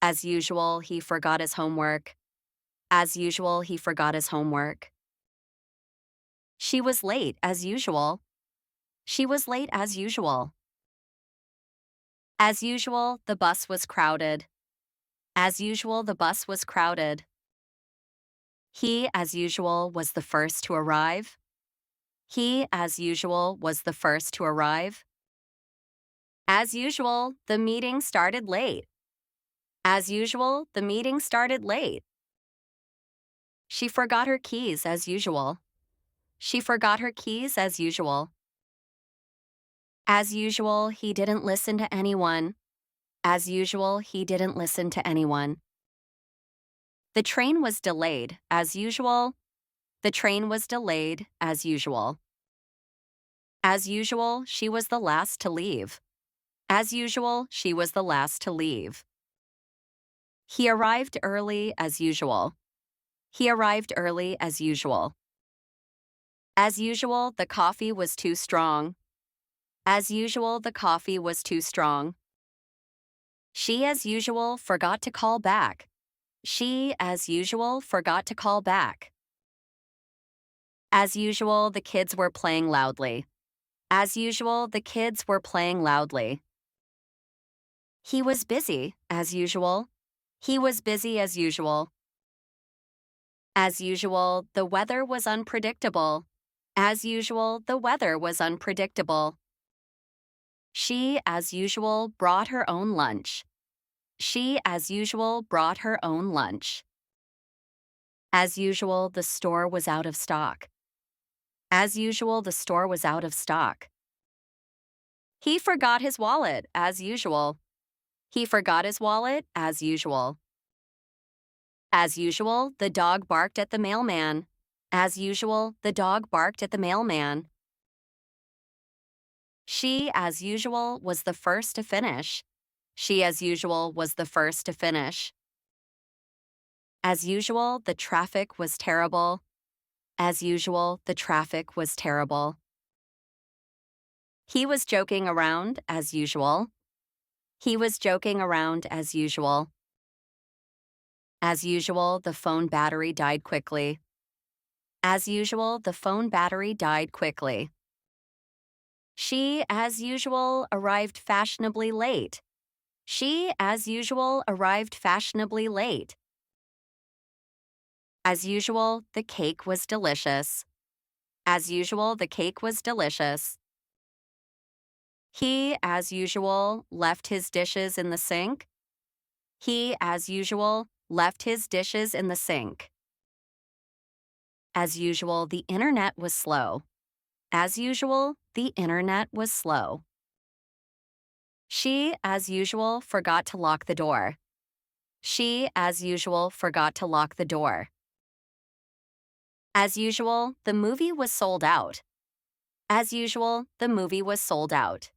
As usual, he forgot his homework. As usual, he forgot his homework. She was late, as usual. She was late, as usual. As usual, the bus was crowded. As usual, the bus was crowded. He, as usual, was the first to arrive. He, as usual, was the first to arrive. As usual, the meeting started late. As usual, the meeting started late. She forgot her keys, as usual. She forgot her keys, as usual. As usual, he didn't listen to anyone. As usual, he didn't listen to anyone. The train was delayed, as usual. The train was delayed, as usual. As usual, she was the last to leave. As usual, she was the last to leave. He arrived early, as usual. He arrived early, as usual. As usual, the coffee was too strong. As usual, the coffee was too strong. She, as usual, forgot to call back. She, as usual, forgot to call back. As usual, the kids were playing loudly. As usual, the kids were playing loudly. He was busy, as usual. He was busy, as usual. As usual, the weather was unpredictable. As usual, the weather was unpredictable. She, as usual, brought her own lunch. She, as usual, brought her own lunch. As usual, the store was out of stock. As usual, the store was out of stock. He forgot his wallet, as usual. He forgot his wallet, as usual. As usual, the dog barked at the mailman. As usual, the dog barked at the mailman. She, as usual, was the first to finish. She, as usual, was the first to finish. As usual, the traffic was terrible. As usual, the traffic was terrible. He was joking around, as usual. He was joking around, as usual. As usual, the phone battery died quickly. As usual, the phone battery died quickly. She, as usual, arrived fashionably late. She, as usual, arrived fashionably late. As usual, the cake was delicious. As usual, the cake was delicious. He, as usual, left his dishes in the sink. He, as usual, left his dishes in the sink. As usual, the internet was slow. As usual, the internet was slow. She, as usual, forgot to lock the door. She, as usual, forgot to lock the door. As usual, the movie was sold out. As usual, the movie was sold out.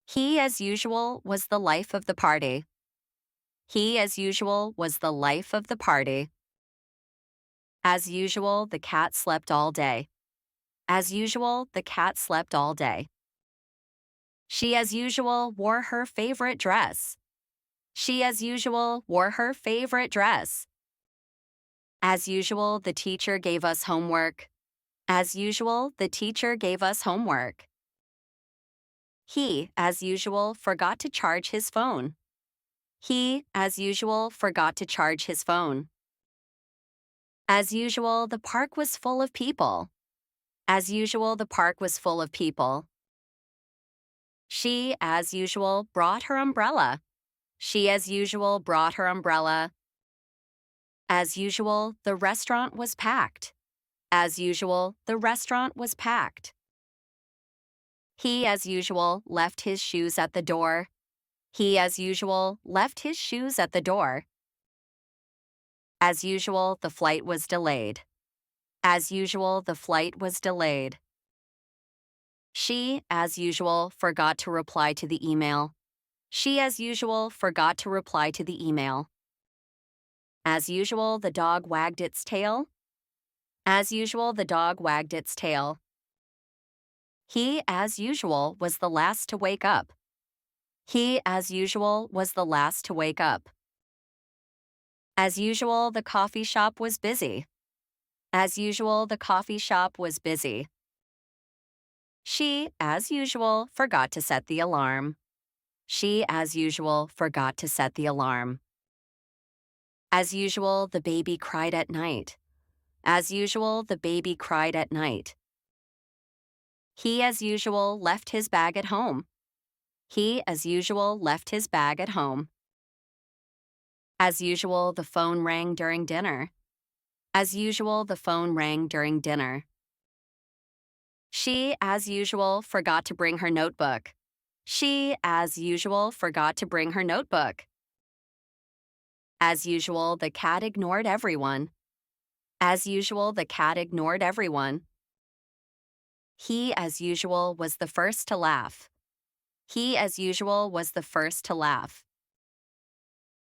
He, as usual, was the life of the party. He, as usual, was the life of the party. As usual, the cat slept all day. As usual, the cat slept all day. She, as usual, wore her favorite dress. She, as usual, wore her favorite dress. As usual, the teacher gave us homework. As usual, the teacher gave us homework. He, as usual, forgot to charge his phone. He, as usual, forgot to charge his phone. As usual, the park was full of people. As usual, the park was full of people. She, as usual, brought her umbrella. She, as usual, brought her umbrella. As usual, the restaurant was packed. As usual, the restaurant was packed. He, as usual, left his shoes at the door. He, as usual, left his shoes at the door. As usual, the flight was delayed. As usual, the flight was delayed. She, as usual, forgot to reply to the email. She, as usual, forgot to reply to the email. As usual, the dog wagged its tail. As usual, the dog wagged its tail. He, as usual, was the last to wake up. He, as usual, was the last to wake up. As usual, the coffee shop was busy. As usual, the coffee shop was busy. She, as usual, forgot to set the alarm. She, as usual, forgot to set the alarm. As usual, the baby cried at night. As usual, the baby cried at night. He, as usual, left his bag at home. He, as usual, left his bag at home. As usual, the phone rang during dinner. As usual, the phone rang during dinner. She, as usual, forgot to bring her notebook. She, as usual, forgot to bring her notebook. As usual, the cat ignored everyone. As usual, the cat ignored everyone. He, as usual, was the first to laugh. He, as usual, was the first to laugh.